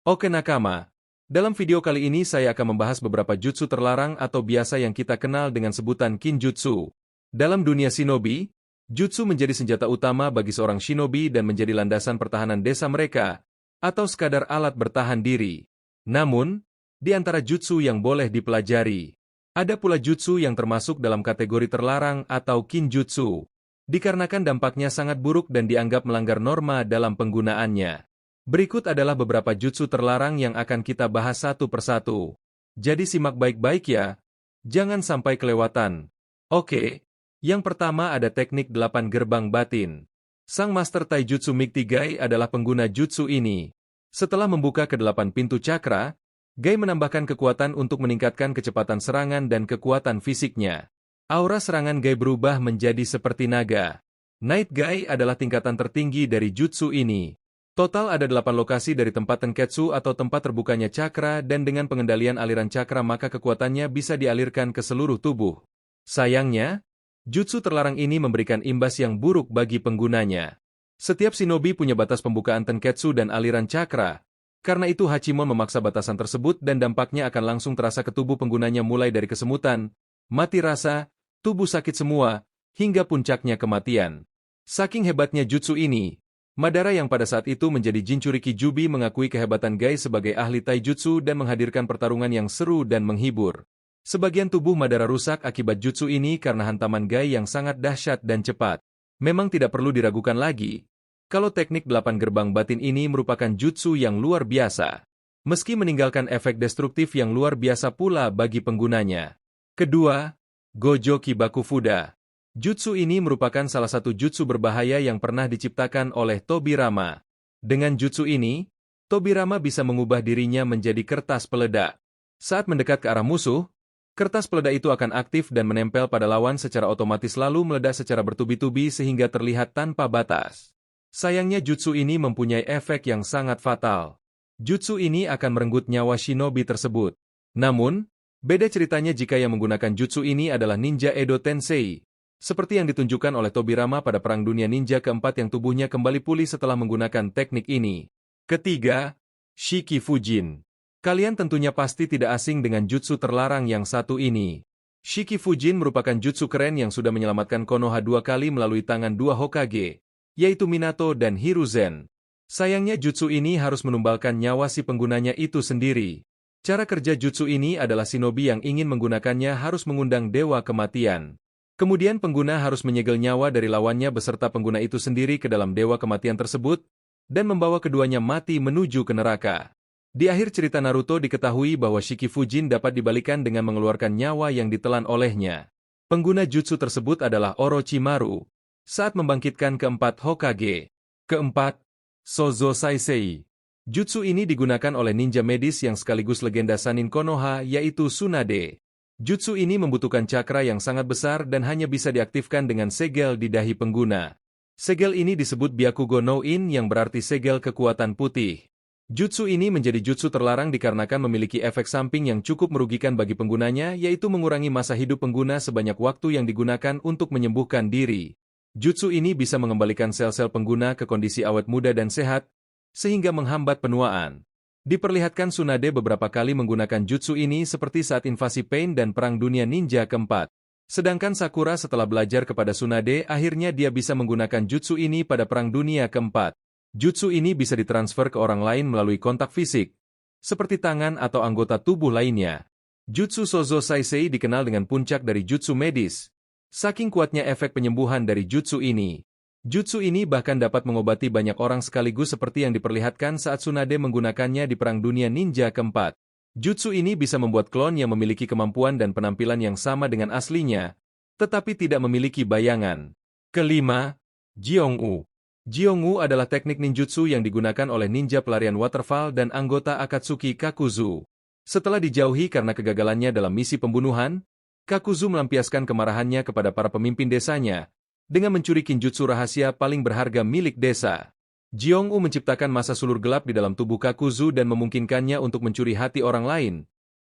Oke nakama, dalam video kali ini saya akan membahas beberapa jutsu terlarang atau biasa yang kita kenal dengan sebutan Kinjutsu. Dalam dunia shinobi, jutsu menjadi senjata utama bagi seorang shinobi dan menjadi landasan pertahanan desa mereka, atau sekadar alat bertahan diri. Namun, di antara jutsu yang boleh dipelajari, ada pula jutsu yang termasuk dalam kategori terlarang atau Kinjutsu, dikarenakan dampaknya sangat buruk dan dianggap melanggar norma dalam penggunaannya. Berikut adalah beberapa jutsu terlarang yang akan kita bahas satu persatu. Jadi simak baik-baik ya, jangan sampai kelewatan. Oke, yang pertama ada teknik 8 gerbang batin. Sang Master Taijutsu Mikti Gai adalah pengguna jutsu ini. Setelah membuka ke-8 pintu cakra, Gai menambahkan kekuatan untuk meningkatkan kecepatan serangan dan kekuatan fisiknya. Aura serangan Gai berubah menjadi seperti naga. Night Gai adalah tingkatan tertinggi dari jutsu ini. Total ada 8 lokasi dari tempat tenketsu atau tempat terbukanya cakra dan dengan pengendalian aliran cakra maka kekuatannya bisa dialirkan ke seluruh tubuh. Sayangnya, jutsu terlarang ini memberikan imbas yang buruk bagi penggunanya. Setiap shinobi punya batas pembukaan tenketsu dan aliran cakra. Karena itu Hachimon memaksa batasan tersebut dan dampaknya akan langsung terasa ke tubuh penggunanya mulai dari kesemutan, mati rasa, tubuh sakit semua, hingga puncaknya kematian. Saking hebatnya jutsu ini, Madara yang pada saat itu menjadi Jinchuriki Jubi mengakui kehebatan Gai sebagai ahli taijutsu dan menghadirkan pertarungan yang seru dan menghibur. Sebagian tubuh Madara rusak akibat jutsu ini karena hantaman Gai yang sangat dahsyat dan cepat. Memang tidak perlu diragukan lagi, kalau teknik 8 gerbang batin ini merupakan jutsu yang luar biasa. Meski meninggalkan efek destruktif yang luar biasa pula bagi penggunanya. Kedua, Gojo Kibaku Fuda. Jutsu ini merupakan salah satu jutsu berbahaya yang pernah diciptakan oleh Tobirama. Dengan jutsu ini, Tobirama bisa mengubah dirinya menjadi kertas peledak. Saat mendekat ke arah musuh, kertas peledak itu akan aktif dan menempel pada lawan secara otomatis lalu meledak secara bertubi-tubi sehingga terlihat tanpa batas. Sayangnya jutsu ini mempunyai efek yang sangat fatal. Jutsu ini akan merenggut nyawa shinobi tersebut. Namun, beda ceritanya jika yang menggunakan jutsu ini adalah ninja Edo Tensei. Seperti yang ditunjukkan oleh Tobirama pada Perang Dunia Ninja keempat yang tubuhnya kembali pulih setelah menggunakan teknik ini. Ketiga, Shiki Fujin. Kalian tentunya pasti tidak asing dengan jutsu terlarang yang satu ini. Shiki Fujin merupakan jutsu keren yang sudah menyelamatkan Konoha 2 kali melalui tangan 2 Hokage, yaitu Minato dan Hiruzen. Sayangnya jutsu ini harus menumbalkan nyawa si penggunanya itu sendiri. Cara kerja jutsu ini adalah shinobi yang ingin menggunakannya harus mengundang dewa kematian. Kemudian pengguna harus menyegel nyawa dari lawannya beserta pengguna itu sendiri ke dalam dewa kematian tersebut, dan membawa keduanya mati menuju ke neraka. Di akhir cerita Naruto diketahui bahwa Shiki Fujin dapat dibalikan dengan mengeluarkan nyawa yang ditelan olehnya. Pengguna jutsu tersebut adalah Orochimaru, saat membangkitkan keempat Hokage. Keempat, Sozo Saisei. Jutsu ini digunakan oleh ninja medis yang sekaligus legenda Sanin Konoha yaitu Tsunade. Jutsu ini membutuhkan cakra yang sangat besar dan hanya bisa diaktifkan dengan segel di dahi pengguna. Segel ini disebut Byakugo no In yang berarti segel kekuatan putih. Jutsu ini menjadi jutsu terlarang dikarenakan memiliki efek samping yang cukup merugikan bagi penggunanya yaitu mengurangi masa hidup pengguna sebanyak waktu yang digunakan untuk menyembuhkan diri. Jutsu ini bisa mengembalikan sel-sel pengguna ke kondisi awet muda dan sehat, sehingga menghambat penuaan. Diperlihatkan Tsunade beberapa kali menggunakan jutsu ini seperti saat invasi Pain dan Perang Dunia Ninja keempat. Sedangkan Sakura setelah belajar kepada Tsunade akhirnya dia bisa menggunakan jutsu ini pada Perang Dunia keempat. Jutsu ini bisa ditransfer ke orang lain melalui kontak fisik, seperti tangan atau anggota tubuh lainnya. Jutsu Sozo Saisei dikenal dengan puncak dari jutsu medis. Saking kuatnya efek penyembuhan dari jutsu ini. Jutsu ini bahkan dapat mengobati banyak orang sekaligus seperti yang diperlihatkan saat Tsunade menggunakannya di Perang Dunia Ninja keempat. Jutsu ini bisa membuat klon yang memiliki kemampuan dan penampilan yang sama dengan aslinya, tetapi tidak memiliki bayangan. Kelima, Jeong-u. Jeong-u adalah teknik ninjutsu yang digunakan oleh ninja pelarian waterfall dan anggota Akatsuki Kakuzu. Setelah dijauhi karena kegagalannya dalam misi pembunuhan, Kakuzu melampiaskan kemarahannya kepada para pemimpin desanya, dengan mencuri kinjutsu rahasia paling berharga milik desa. Jeong-u menciptakan masa sulur gelap di dalam tubuh Kakuzu dan memungkinkannya untuk mencuri hati orang lain,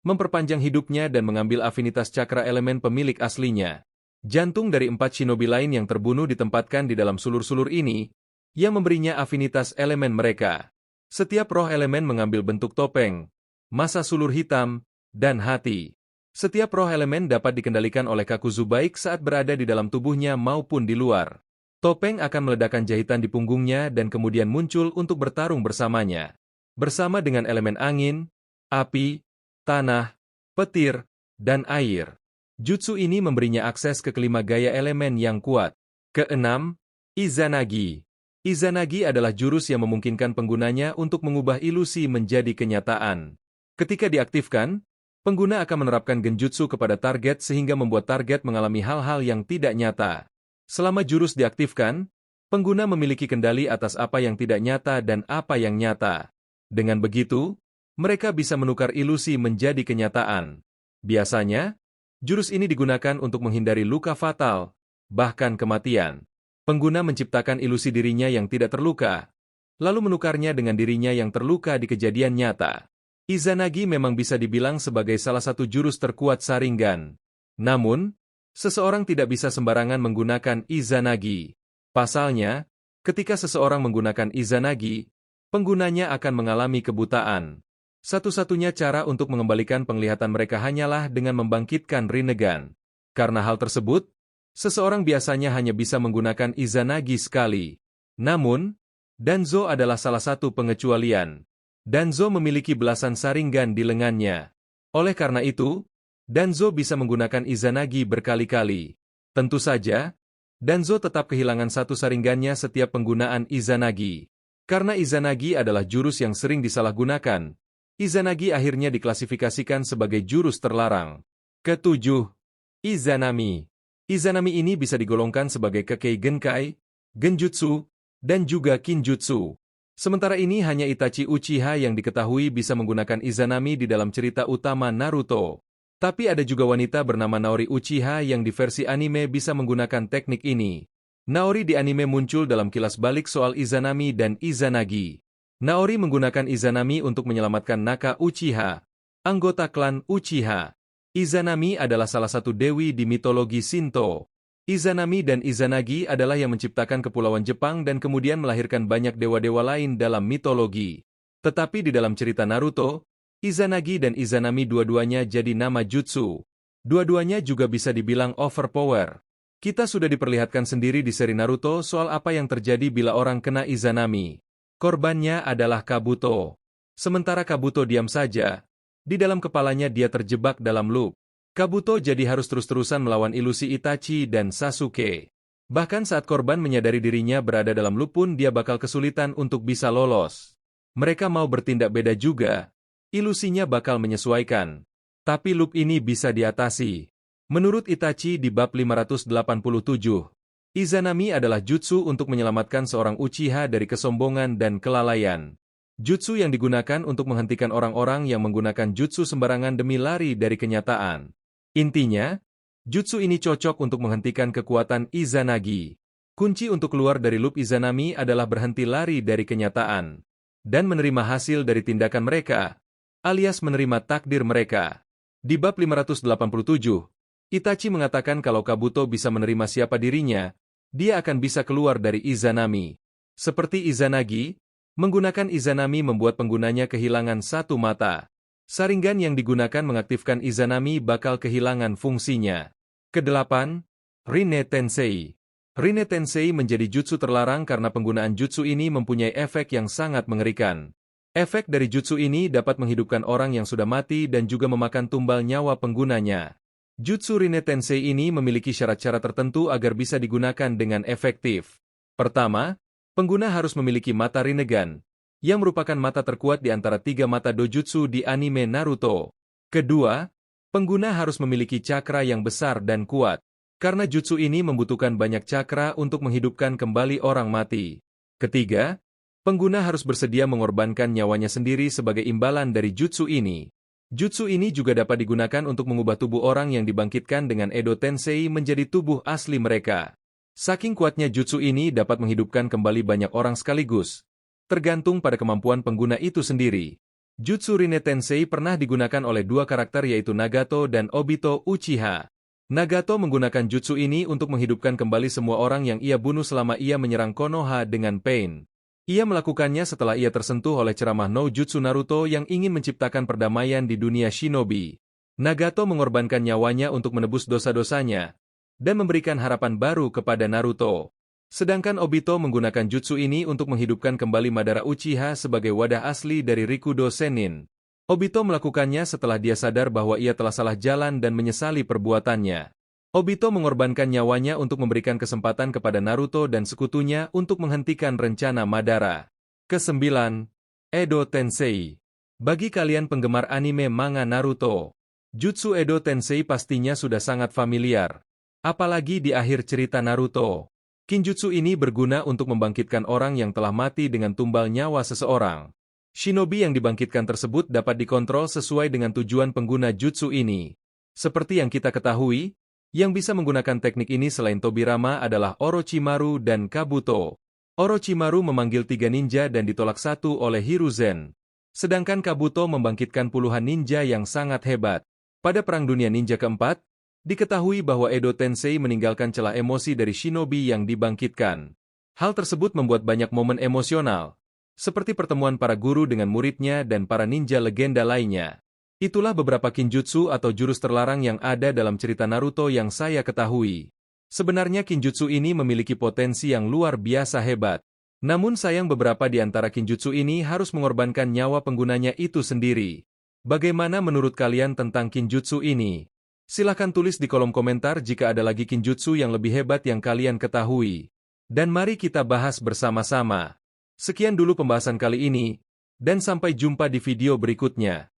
memperpanjang hidupnya dan mengambil afinitas cakra elemen pemilik aslinya. Jantung dari 4 shinobi lain yang terbunuh ditempatkan di dalam sulur-sulur ini, yang memberinya afinitas elemen mereka. Setiap roh elemen mengambil bentuk topeng, masa sulur hitam, dan hati. Setiap roh elemen dapat dikendalikan oleh Kakuzu baik saat berada di dalam tubuhnya maupun di luar. Topeng akan meledakkan jahitan di punggungnya dan kemudian muncul untuk bertarung bersamanya. Bersama dengan elemen angin, api, tanah, petir, dan air. Jutsu ini memberinya akses ke kelima gaya elemen yang kuat. Keenam, Izanagi. Izanagi adalah jurus yang memungkinkan penggunanya untuk mengubah ilusi menjadi kenyataan. Ketika diaktifkan, pengguna akan menerapkan genjutsu kepada target sehingga membuat target mengalami hal-hal yang tidak nyata. Selama jurus diaktifkan, pengguna memiliki kendali atas apa yang tidak nyata dan apa yang nyata. Dengan begitu, mereka bisa menukar ilusi menjadi kenyataan. Biasanya, jurus ini digunakan untuk menghindari luka fatal, bahkan kematian. Pengguna menciptakan ilusi dirinya yang tidak terluka, lalu menukarnya dengan dirinya yang terluka di kejadian nyata. Izanagi memang bisa dibilang sebagai salah satu jurus terkuat Sharingan. Namun, seseorang tidak bisa sembarangan menggunakan Izanagi. Pasalnya, ketika seseorang menggunakan Izanagi, penggunanya akan mengalami kebutaan. Satu-satunya cara untuk mengembalikan penglihatan mereka hanyalah dengan membangkitkan Rinnegan. Karena hal tersebut, seseorang biasanya hanya bisa menggunakan Izanagi sekali. Namun, Danzo adalah salah satu pengecualian. Danzo memiliki belasan Sharingan di lengannya. Oleh karena itu, Danzo bisa menggunakan Izanagi berkali-kali. Tentu saja, Danzo tetap kehilangan satu Sharingannya setiap penggunaan Izanagi. Karena Izanagi adalah jurus yang sering disalahgunakan, Izanagi akhirnya diklasifikasikan sebagai jurus terlarang. Ketujuh, Izanami. Izanami ini bisa digolongkan sebagai Kekei Genkai, Genjutsu, dan juga Kinjutsu. Sementara ini hanya Itachi Uchiha yang diketahui bisa menggunakan Izanami di dalam cerita utama Naruto. Tapi ada juga wanita bernama Naori Uchiha yang di versi anime bisa menggunakan teknik ini. Naori di anime muncul dalam kilas balik soal Izanami dan Izanagi. Naori menggunakan Izanami untuk menyelamatkan Naka Uchiha, anggota klan Uchiha. Izanami adalah salah satu dewi di mitologi Shinto. Izanami dan Izanagi adalah yang menciptakan kepulauan Jepang dan kemudian melahirkan banyak dewa-dewa lain dalam mitologi. Tetapi di dalam cerita Naruto, Izanagi dan Izanami dua-duanya jadi nama jutsu. Dua-duanya juga bisa dibilang overpower. Kita sudah diperlihatkan sendiri di seri Naruto soal apa yang terjadi bila orang kena Izanami. Korbannya adalah Kabuto. Sementara Kabuto diam saja, di dalam kepalanya dia terjebak dalam loop. Kabuto jadi harus terus-terusan melawan ilusi Itachi dan Sasuke. Bahkan saat korban menyadari dirinya berada dalam loop pun dia bakal kesulitan untuk bisa lolos. Mereka mau bertindak beda juga, ilusinya bakal menyesuaikan. Tapi loop ini bisa diatasi. Menurut Itachi di bab 587, Izanami adalah jutsu untuk menyelamatkan seorang Uchiha dari kesombongan dan kelalaian. Jutsu yang digunakan untuk menghentikan orang-orang yang menggunakan jutsu sembarangan demi lari dari kenyataan. Intinya, jutsu ini cocok untuk menghentikan kekuatan Izanagi. Kunci untuk keluar dari loop Izanami adalah berhenti lari dari kenyataan. Dan menerima hasil dari tindakan mereka, alias menerima takdir mereka. Di bab 587, Itachi mengatakan kalau Kabuto bisa menerima siapa dirinya, dia akan bisa keluar dari Izanami. Seperti Izanagi, menggunakan Izanami membuat penggunanya kehilangan satu mata. Sharingan yang digunakan mengaktifkan Izanami bakal kehilangan fungsinya. Kedelapan, Rinne Tensei. Rinne Tensei menjadi jutsu terlarang karena penggunaan jutsu ini mempunyai efek yang sangat mengerikan. Efek dari jutsu ini dapat menghidupkan orang yang sudah mati dan juga memakan tumbal nyawa penggunanya. Jutsu Rinne Tensei ini memiliki syarat-syarat tertentu agar bisa digunakan dengan efektif. Pertama, pengguna harus memiliki mata Rinnegan, yang merupakan mata terkuat di antara 3 mata dojutsu di anime Naruto. Kedua, pengguna harus memiliki cakra yang besar dan kuat. Karena jutsu ini membutuhkan banyak cakra untuk menghidupkan kembali orang mati. Ketiga, pengguna harus bersedia mengorbankan nyawanya sendiri sebagai imbalan dari jutsu ini. Jutsu ini juga dapat digunakan untuk mengubah tubuh orang yang dibangkitkan dengan Edo Tensei menjadi tubuh asli mereka. Saking kuatnya jutsu ini dapat menghidupkan kembali banyak orang sekaligus. Tergantung pada kemampuan pengguna itu sendiri. Jutsu Rinne Tensei pernah digunakan oleh 2 karakter yaitu Nagato dan Obito Uchiha. Nagato menggunakan jutsu ini untuk menghidupkan kembali semua orang yang ia bunuh selama ia menyerang Konoha dengan Pain. Ia melakukannya setelah ia tersentuh oleh ceramah no jutsu Naruto yang ingin menciptakan perdamaian di dunia shinobi. Nagato mengorbankan nyawanya untuk menebus dosa-dosanya, dan memberikan harapan baru kepada Naruto. Sedangkan Obito menggunakan jutsu ini untuk menghidupkan kembali Madara Uchiha sebagai wadah asli dari Rikudo Sennin. Obito melakukannya setelah dia sadar bahwa ia telah salah jalan dan menyesali perbuatannya. Obito mengorbankan nyawanya untuk memberikan kesempatan kepada Naruto dan sekutunya untuk menghentikan rencana Madara. Kesembilan, Edo Tensei. Bagi kalian penggemar anime manga Naruto, jutsu Edo Tensei pastinya sudah sangat familiar. Apalagi di akhir cerita Naruto. Kinjutsu ini berguna untuk membangkitkan orang yang telah mati dengan tumbal nyawa seseorang. Shinobi yang dibangkitkan tersebut dapat dikontrol sesuai dengan tujuan pengguna jutsu ini. Seperti yang kita ketahui, yang bisa menggunakan teknik ini selain Tobirama adalah Orochimaru dan Kabuto. Orochimaru memanggil 3 ninja dan ditolak 1 oleh Hiruzen. Sedangkan Kabuto membangkitkan puluhan ninja yang sangat hebat. Pada Perang Dunia Ninja keempat, diketahui bahwa Edo Tensei meninggalkan celah emosi dari shinobi yang dibangkitkan. Hal tersebut membuat banyak momen emosional, seperti pertemuan para guru dengan muridnya dan para ninja legenda lainnya. Itulah beberapa kinjutsu atau jurus terlarang yang ada dalam cerita Naruto yang saya ketahui. Sebenarnya kinjutsu ini memiliki potensi yang luar biasa hebat. Namun sayang beberapa di antara kinjutsu ini harus mengorbankan nyawa penggunanya itu sendiri. Bagaimana menurut kalian tentang kinjutsu ini? Silahkan tulis di kolom komentar jika ada lagi kinjutsu yang lebih hebat yang kalian ketahui. Dan mari kita bahas bersama-sama. Sekian dulu pembahasan kali ini, dan sampai jumpa di video berikutnya.